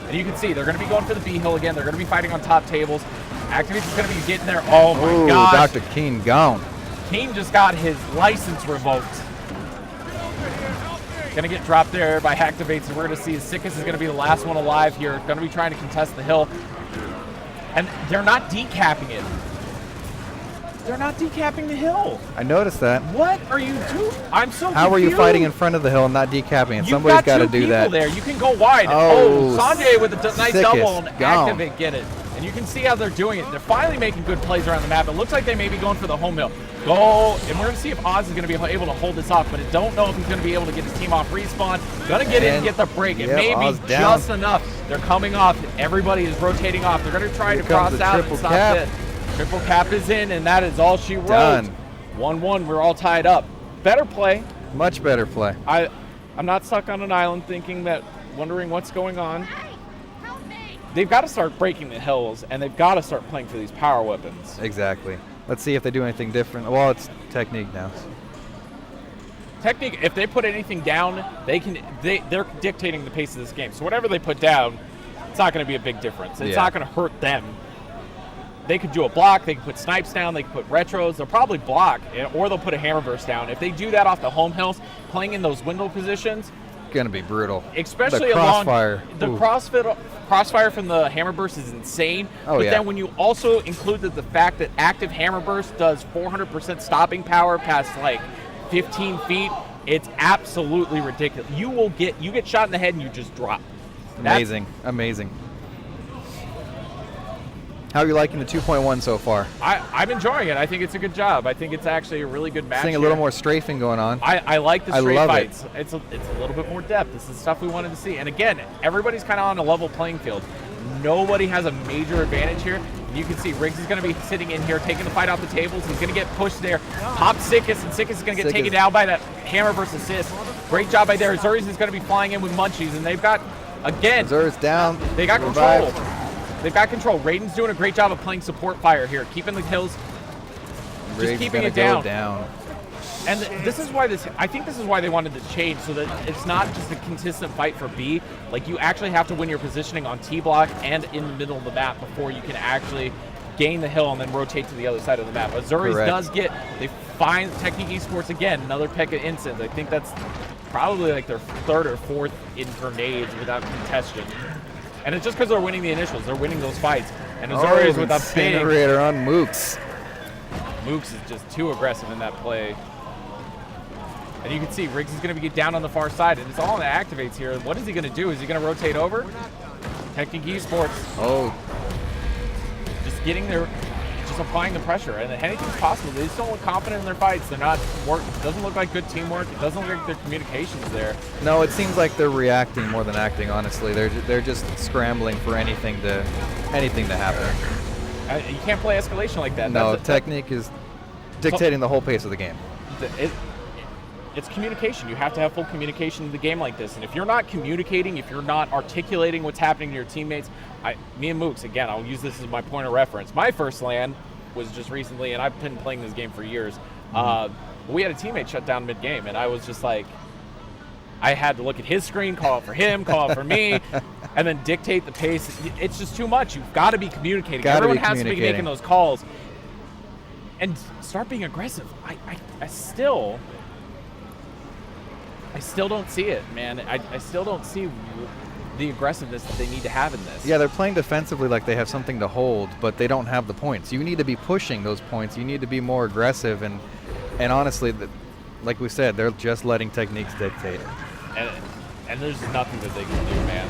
And you can see they're going to be going for the B hill again. They're going to be fighting on top tables. Activation's going to be getting there. Oh my gosh. Dr. Keen gone. Keen just got his license revoked. Gonna get dropped there by Activates, and we're gonna see Sickis is gonna be the last one alive here. Gonna be trying to contest the hill. And they're not decapping it. They're not decapping the hill. I noticed that. What are you doing? I'm so How are you confused. fighting in front of the hill and not decapping it? You've Somebody's got to two do that. there. You can go wide. Oh, Sanjay with a nice Sickis. double and Gone. Activate get it. And you can see how they're doing it. They're finally making good plays around the map. It looks like they may be going for the home hill. Go, and we're going to see if Oz is going to be able to hold this off, but I don't know if he's going to be able to get his team off respawn. Going to get in and get the break. It may Oz be down. just enough. They're coming off. Everybody is rotating off. They're going to try Here to comes cross the out and triple stop cap. it. Triple cap is in, and that is all she wrote. Done. 1-1, we're all tied up. Better play. Much better play. I'm not stuck on an island wondering what's going on. They've got to start breaking the hills, and they've got to start playing for these power weapons. Exactly. Let's see if they do anything different. Well, it's Technique now. Technique, if they put anything down, they're dictating the pace of this game. So whatever they put down, it's not going to be a big difference. It's not going to hurt them. They could do a block, they could put snipes down, they could put retros, they'll probably block, or they'll put a hammer burst down. If they do that off the home hills, playing in those window positions, Gonna be brutal. especially the crossfire. along the crossfire from the hammer burst is insane. Oh, but yeah. then when you also included the fact that active hammer burst does 400% stopping power past like 15 feet, it's absolutely ridiculous. You get shot in the head and you just drop. Amazing. Amazing. How are you liking the 2.1 so far? I'm enjoying it. I think it's a good job. I think it's actually a really good match. Seeing a little more strafing going on. I like the straight love fights. It's a little bit more depth. This is stuff we wanted to see. And again, everybody's kind of on a level playing field. Nobody has a major advantage here. You can see Riggs is going to be sitting in here, taking the fight off the tables. He's going to get pushed there. Pop Sickis, and Sickis is going to get taken down by that hammer versus assist. Great job by there. Zuri's is going to be flying in with munchies, and they've got, again, Zuri's down. They got Revived. control. They've got control. Raiden's doing a great job of playing support fire here, keeping the kills, just keeping it down. And this is why I think this is why they wanted to change, so that it's not just a consistent fight for B. Like, you actually have to win your positioning on T block and in the middle of the map before you can actually gain the hill and then rotate to the other side of the map. Azuri's does they find Technique Esports again, another Pekka instance. I think that's probably like their third or fourth in grenades without contestation. And it's just because they're winning the initials. They're winning those fights. And Azuri is with a big incinerator on Mooks. Mooks is just too aggressive in that play. And you can see Riggs is going to get down on the far side, and it's all in the activates here. What is he going to do? Is he going to rotate over? Technique Esports. Oh. Just getting there, just applying the pressure. And Hennything Is Possible. They just don't look confident in their fights. They're not it doesn't look like good teamwork. It doesn't look like their communication's there. No, it seems like they're reacting more than acting, honestly. They're just scrambling for anything to happen. You can't play escalation like that. No, Technique is dictating the whole pace of the game. It's communication. You have to have full communication in the game like this. And if you're not communicating, if you're not articulating what's happening to your teammates, me and Mooks, again, I'll use this as my point of reference. My first LAN was just recently, and I've been playing this game for years. We had a teammate shut down mid-game, and I was just like, I had to look at his screen, call out for him, call out for me, and then dictate the pace. It's just too much. You've got to be communicating. Everyone has to be making those calls. And start being aggressive. I still don't see it, man. I still don't see the aggressiveness that they need to have in this. Yeah, they're playing defensively like they have something to hold, but they don't have the points. You need to be pushing those points. You need to be more aggressive, and honestly, like we said, they're just letting techniques dictate. And there's nothing that they can do, man.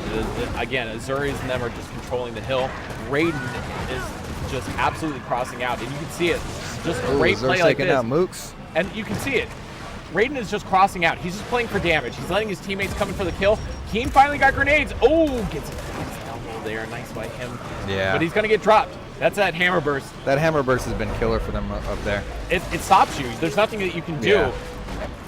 Again, Azuri is never just controlling the hill. Raiden is just absolutely crossing out, and you can see it. Just great play like this. Taking out Mooks. And you can see it. Raiden is just crossing out. He's just playing for damage. He's letting his teammates come in for the kill. Keen finally got grenades. Oh, gets a nice elbow there. Nice by him. Yeah. But he's going to get dropped. That's that hammer burst. That hammer burst has been killer for them up there. It stops you. There's nothing that you can do. Yeah.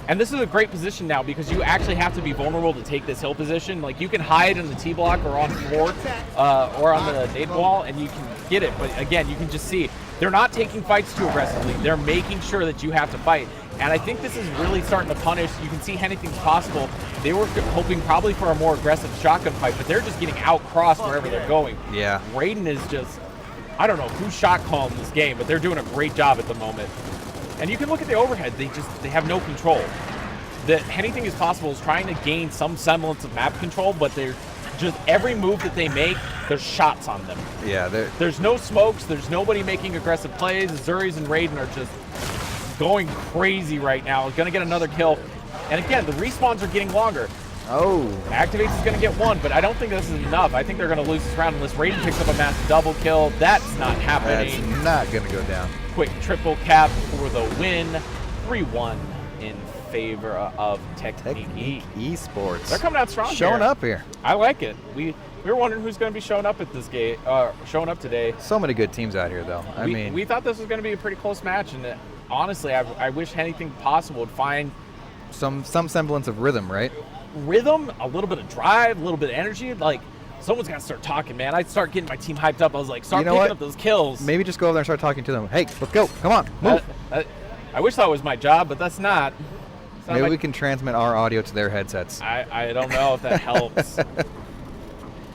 And this is a great position now because you actually have to be vulnerable to take this hill position. Like, you can hide in the T block or on floor or on the nade wall, and you can get it. But again, you can just see they're not taking fights too aggressively. They're making sure that you have to fight. And I think this is really starting to punish. You can see Hennything Is Possible. They were hoping probably for a more aggressive shotgun fight, but they're just getting out-crossed wherever they're going. Yeah. Raiden is just, I don't know who's shot calling this game, but they're doing a great job at the moment. And you can look at the overhead. They have no control. that Hennything Is Possible is trying to gain some semblance of map control, but they're just every move that they make, there's shots on them. Yeah, there's no smokes, there's nobody making aggressive plays. Zuri's and Raiden are just going crazy right now. Gonna get another kill. And again, the respawns are getting longer. Oh. Activates is gonna get one, but I don't think this is enough. I think they're gonna lose this round unless Raiden picks up a massive double kill. That's not happening. That's not gonna go down. Quick triple cap for the win. 3-1 in favor of Technique Esports. They're coming out strong. Showing up here. I like it. We were wondering who's going to be showing up at this game, showing up today. So many good teams out here, though. I mean, we thought this was going to be a pretty close match, and honestly, I wish Anything Possible would find some semblance of rhythm, right? Rhythm, a little bit of drive, a little bit of energy. Like, someone's got to start talking, man. I'd start getting my team hyped up. I was like, start picking up those kills. Maybe just go over there and start talking to them. Hey, let's go. Come on, move. I wish that was my job, but that's not. Maybe we can transmit our audio to their headsets. I don't know if that helps.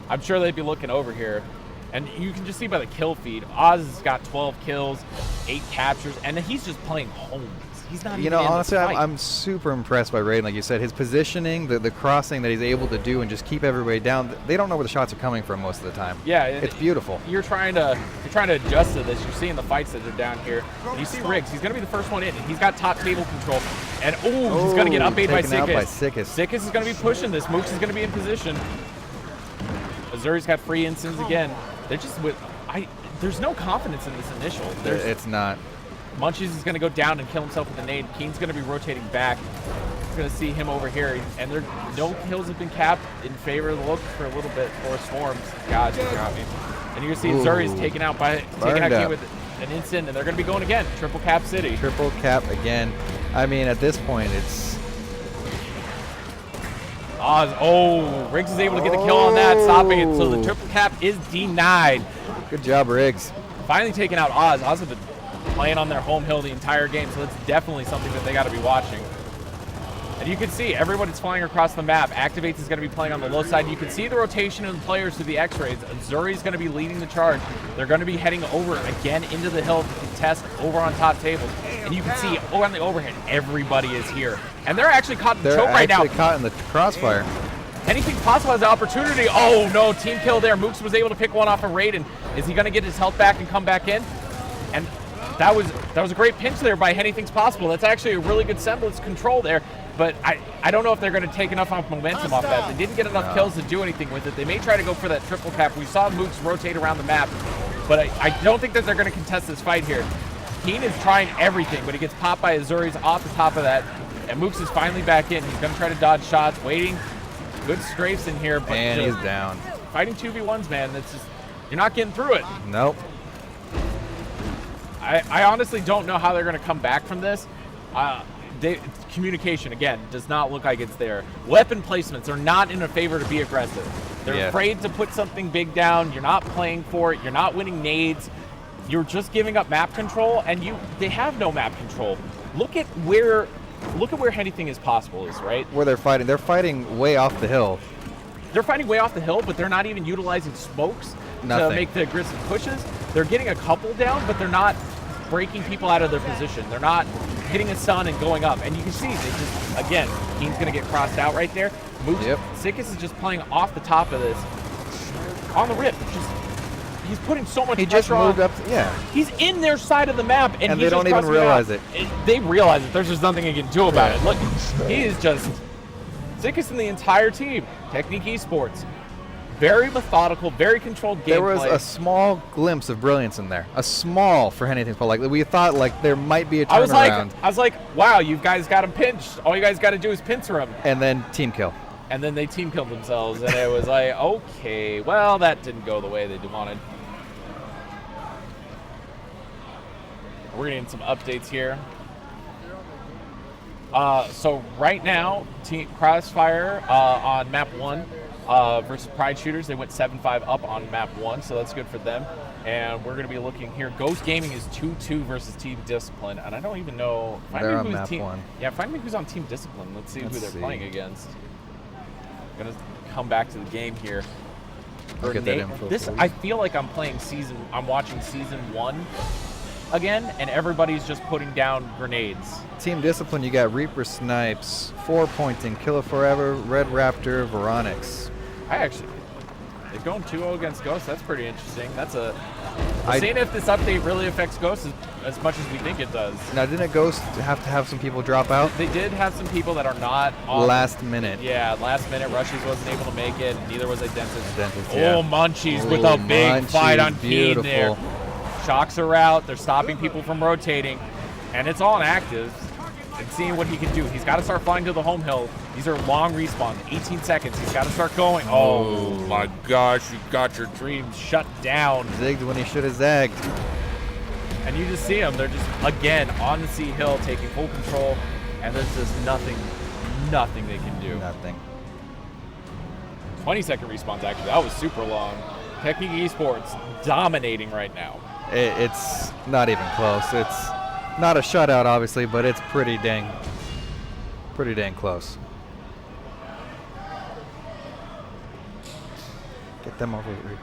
I'm sure they'd be looking over here. And you can just see by the kill feed, Oz has got 12 kills, 8 captures, and he's just playing homes. He's not even in honestly, this fight. I'm super impressed by Raiden. Like you said, his positioning, the crossing that he's able to do and just keep everybody down. They don't know where the shots are coming from most of the time. Yeah. It's beautiful. You're trying to adjust to this. You're seeing the fights that are down here. And you see Riggs. He's going to be the first one in. He's got top table control. And, he's going to get up 8 by Sikis. Sikis is going to be pushing this. Mooks is going to be in position. Azuri's got free instants again. They're just there's no confidence in this initial. It's not. Munchies is going to go down and kill himself with a nade. Keen's going to be rotating back. He's going to see him over here. And no kills have been capped in favor of the look for a little bit for Swarms. God, you got me. And you can see Zuri's taken out Keen with an instant, and they're going to be going again. Triple cap city. Triple cap again. I mean, at this point, it's... Oz, Riggs is able to get the kill on that, stopping it. So the triple cap is denied. Good job, Riggs. Finally taking out Oz. Oz has been playing on their home hill the entire game, so that's definitely something that they got to be watching. And you can see everybody's flying across the map. Activates is going to be playing on the low side. You can see the rotation of the players through the X-rays. Zuri's going to be leading the charge. They're going to be heading over again into the hill to contest over on top tables. And you can see on the overhead, everybody is here. And they're actually caught in the choke right now. They're actually caught in the crossfire. Anything Possible has the opportunity. Oh no, team kill there. Mooks was able to pick one off of Raiden. Is he going to get his health back and come back in? And that was a great pinch there by Anything's Possible. That's actually a really good semblance control there. But I don't know if they're going to take enough momentum off that. They didn't get enough kills to do anything with it. They may try to go for that triple cap. We saw Mooks rotate around the map, but I don't think that they're going to contest this fight here. Keen is trying everything, but he gets popped by Azuri's off the top of that. And Mooks is finally back in. He's going to try to dodge shots, waiting. Good strafes in here, but and he's down. Fighting 2v1s, man. That's just, you're not getting through it. Nope. I honestly don't know how they're going to come back from this. Communication, again, does not look like it's there. Weapon placements are not in a favor to be aggressive. They're afraid to put something big down. You're not playing for it. You're not winning nades. You're just giving up map control, and they have no map control. Look at where Hennything Is Possible is, right? Where they're fighting way off the hill. They're fighting way off the hill, but they're not even utilizing smokes to make the aggressive pushes. They're getting a couple down, but they're not breaking people out of their position. They're not hitting a stun and going up. And you can see, they just, again, Keen's going to get crossed out right there. Sikis is just playing off the top of this. On the rip. He's putting so much pressure on. He just moved up, He's in their side of the map, and they don't even realize it. They realize it. There's just nothing he can do about it. Look, he is just... Sikis and the entire team. Technique Esports. Very methodical, very controlled gameplay. There was a small glimpse of brilliance in there. A small for Hennything, but like we thought, like there might be a turnaround. I was like, wow, you guys got him pinched. All you guys got to do is pincer him. And then team kill. And then they team killed themselves, and it was like, okay, well, that didn't go the way they wanted. We're getting some updates here. So right now, Team Crossfire on map 1 versus Pride Shooters, they went 7-5 up on map 1, so that's good for them. And we're going to be looking here. Ghost Gaming is 2-2 versus Team Discipline, and I don't even know. They're on map 1. Yeah, find me who's on Team Discipline. Let's see who they're playing against. Going to come back to the game here. I'll get that info. I feel like I'm watching season 1 again, and everybody's just putting down grenades. Team Discipline, you got Reaper Snipes, 4-pointing, Killer Forever, Red Raptor, Veronix. They're going 2-0 against Ghost. That's pretty interesting. Seeing if this update really affects Ghost as much as we think it does. Now, didn't Ghost have to have some people drop out? They did have some people that are not on. Last minute. Yeah, last minute. Rushes wasn't able to make it. Neither was Identity. Yeah. Oh, Munchies with a big fight on Keen there. Shocks are out. They're stopping people from rotating. And it's all inactive. And seeing what he can do. He's got to start flying to the home hill. These are long respawns, 18 seconds. He's got to start going. Oh my gosh, you got your dreams shut down. Zigged when he should have zagged. And you just see them. They're just, again, on the C hill, taking full control. And there's just nothing they can do. Nothing. 20-second respawns, actually. That was super long. Technique Esports dominating right now. It's not even close. It's not a shutout, obviously, but it's pretty dang close. Get them over here.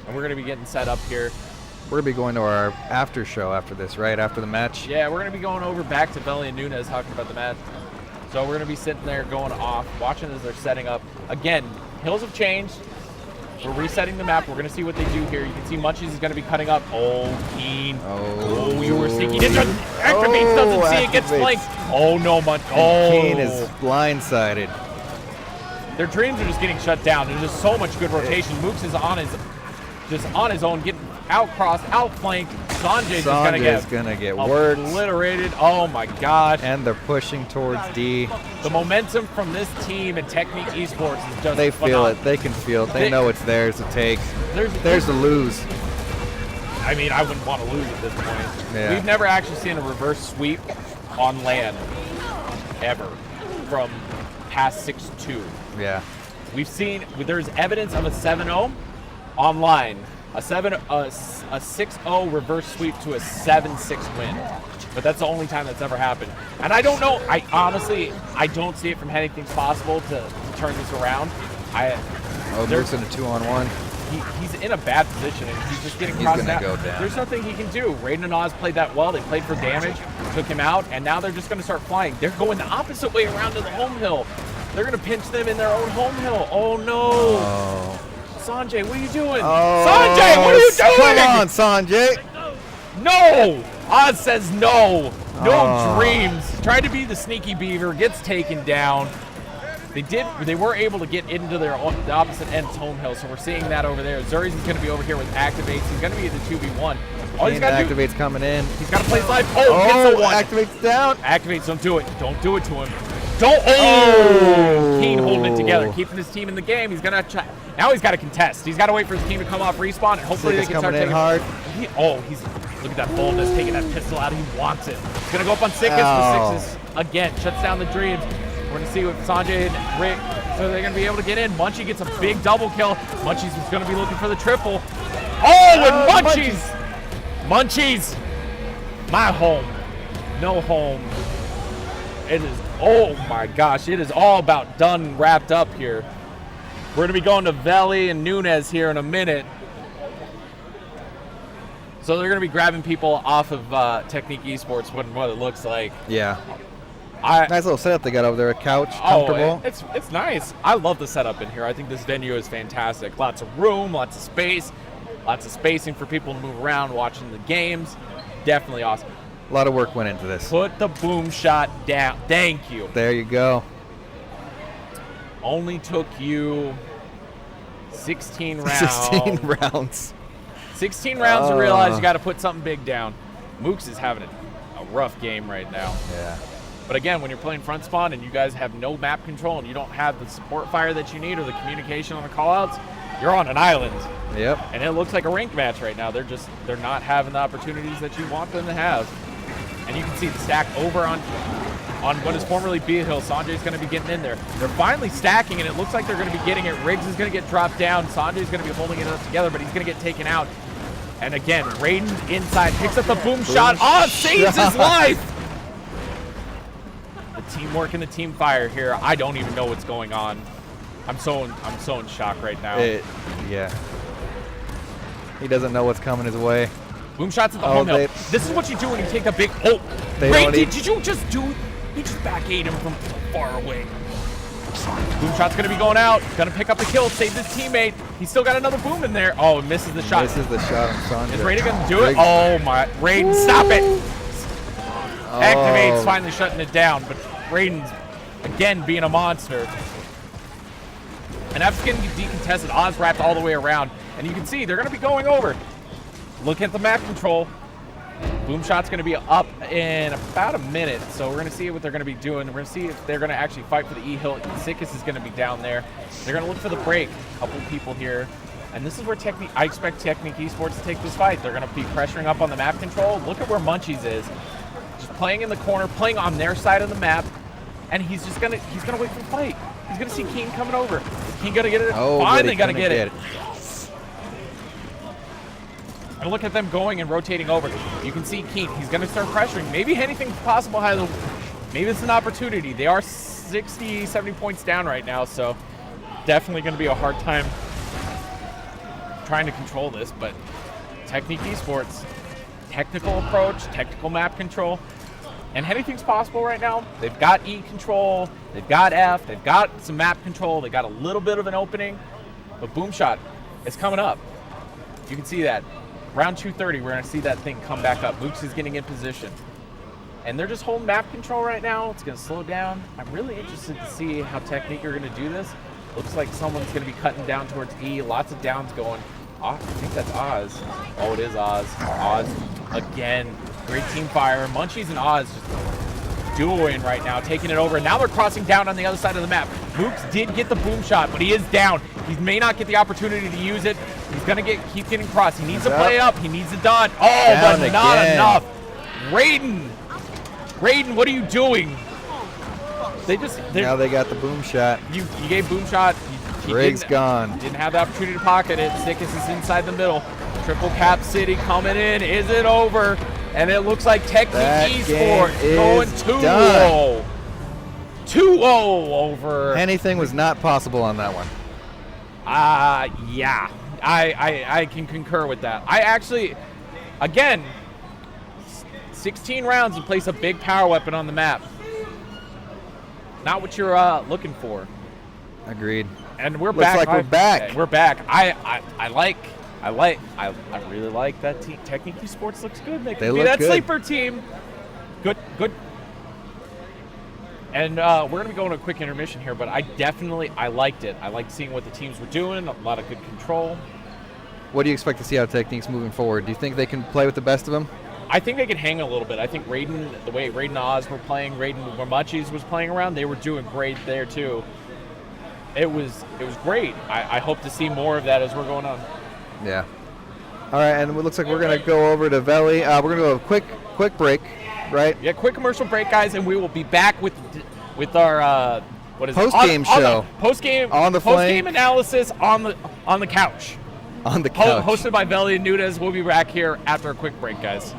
And we're going to be getting set up here. We're going to be going to our after show after this, right? After the match? Yeah, we're going to be going over back to Belly and Nunez talking about the match. So we're going to be sitting there going off, watching as they're setting up. Again, hills have changed. We're resetting the map. We're going to see what they do here. You can see Munchies is going to be cutting up. Oh, Keen. Oh, you were sneaky. Activates, doesn't see it, gets flanked. Oh, no, Keen is blindsided. Their dreams are just getting shut down. There's just so much good rotation. Mooks is on his own, getting outcrossed, outflanked. Sanjay's gonna get worked, obliterated. Oh my gosh! And they're pushing towards D. The momentum from this team and Technique Esports is just They feel it. They can feel it. They know it's theirs to take. Theirs to lose. I mean, I wouldn't want to lose at this point. Yeah. We've never actually seen a reverse sweep on land ever from past 6-2. Yeah. There's evidence of a 7-0 online. A 6-0 reverse sweep to a 7-6 win. But that's the only time that's ever happened. And I don't know, I don't see it from Hennything Is Possible to turn this around. There's in a 2-on-1. He's in a bad position and he's just getting crossed out. Go down. There's nothing he can do. Raiden and Oz played that well. They played for damage, took him out, and now they're just going to start flying. They're going the opposite way around to the home hill. They're going to pinch them in their own home hill. Oh, no. Oh. Sanjay, what are you doing? Sanjay, what are you doing? Come on, Sanjay. No. Oz says no. No dreams. Tried to be the sneaky beaver, gets taken down. They were able to get into the opposite end's home hill, so we're seeing that over there. Zuri's is going to be over here with activates. He's going to be in the 2v1. Activates coming in. He's got to play live. Oh, gets the one. Activates down. Activates, don't do it. Don't do it to him. Don't. Oh! Keen holding it together, keeping his team in the game. He's going to now he's got to contest. He's got to wait for his team to come off respawn, and hopefully they can start taking hard. Look at that boldness, taking that pistol out. He wants it. He's going to go up on Sickest for sixes. Again, shuts down the dreams. We're going to see what Sanjay and Rick, so they're going to be able to get in. Munchie gets a big double kill. Munchie's is going to be looking for the triple. Oh, and Munchies! My home. No home. It is, oh my gosh, it is all about done, wrapped up here. We're going to be going to Veli and Nunez here in a minute. So they're going to be grabbing people off of Technique Esports, what it looks like. Yeah. Nice little setup they got over there. A couch, comfortable. It's nice. I love the setup in here. I think this venue is fantastic. Lots of room, lots of space, lots of spacing for people to move around watching the games. Definitely awesome. A lot of work went into this. Put the boom shot down. Thank you. There you go. Only took you 16 rounds. 16 rounds. 16 rounds to realize you got to put something big down. Mooks is having a rough game right now. Yeah. But again, when you're playing front spawn and you guys have no map control and you don't have the support fire that you need or the communication on the callouts, you're on an island. Yep. And it looks like a ranked match right now. They're not having the opportunities that you want them to have. And you can see the stack over on what is formerly B Hill. Sanjay's going to be getting in there. They're finally stacking, and it looks like they're going to be getting it. Riggs is going to get dropped down. Sanjay's going to be holding it up together, but he's going to get taken out. And again, Raiden inside picks up the boom shot. Oh, saves his life! The teamwork and the team fire here. I don't even know what's going on. I'm so in shock right now. Yeah. He doesn't know what's coming his way. Boom shots at the home hill. This is what you do when you take a big. Oh, Ray, did you just do? You just back ate him from far away. Boom shot's gonna be going out. Gonna pick up the kill, save his teammate. He's still got another boom in there. Oh, misses the shot. Misses the shot on Sandra. Is Raiden gonna do it? Oh my, Raiden, stop it! Activate's finally shutting it down, but Raiden's again being a monster. And after getting decontested, Oz wrapped all the way around, and you can see they're gonna be going over. Look at the map control. Boom shot's gonna be up in about a minute, so we're gonna see what they're gonna be doing. We're gonna see if they're gonna actually fight for the E hill. Sickest is gonna be down there. They're gonna look for the break. A couple people here, and this is where I expect Technique Esports to take this fight. They're gonna be pressuring up on the map control. Look at where Munchies is, just playing in the corner, playing on their side of the map, and he's gonna wait for the fight. He's gonna see Keen coming over. Is Keen gonna get it? Oh, finally gonna get it. And look at them going and rotating over. You can see Keith. He's going to start pressuring. Maybe Hennything Possible has maybe it's an opportunity. They are 60, 70 points down right now, so definitely going to be a hard time trying to control this. But Technique Esports, technical approach, technical map control, and Hennything's Possible right now. They've got E control, they've got F, they've got some map control, they got a little bit of an opening, but Boom Shot is coming up. You can see that. Round 230, we're going to see that thing come back up. Mooks is getting in position. And they're just holding map control right now. It's going to slow down. I'm really interested to see how Technique are going to do this. Looks like someone's going to be cutting down towards E. Lots of downs going. I think that's Oz. Oh, it is Oz. Oz again. Great team fire. Munchies and Oz just dueling right now, taking it over. And now they're crossing down on the other side of the map. Mooks did get the boom shot, but he is down. He may not get the opportunity to use it. He's going to keep getting crossed. He needs to play up. He needs it done. Oh, down but not again. enough. Raiden, what are you doing? Now they got the boom shot. You gave boom shot. Rig's gone. Didn't have the opportunity to pocket it. Sickest is inside the middle. Triple Cap City coming in. Is it over? And it looks like Technique Esports going 2-0. 2-0 over. Anything was not possible on that one. Yeah. I can concur with that. I actually, again, 16 rounds and place a big power weapon on the map. Not what you're looking for. Agreed. And we're Looks back. like we're back. We're back. I really like that team. Technique Esports looks good. They could be that good. sleeper team. Good. And we're going to be going to a quick intermission here, but I liked it. I liked seeing what the teams were doing, a lot of good control. What do you expect to see out of Techniques moving forward? Do you think they can play with the best of them? I think they can hang a little bit. I think Raiden, the way Raiden and Oz were playing, Raiden where Munchies was playing around, they were doing great there too. It was great. I hope to see more of that as we're going on. Yeah. All right, and it looks like we're going to go over to Veli. We're going to go a quick break, right? Yeah, quick commercial break, guys, and we will be back with our post-game show. Post-game analysis on the couch. On the couch. Hosted by Veli and Nunez. We'll be back here after a quick break, guys.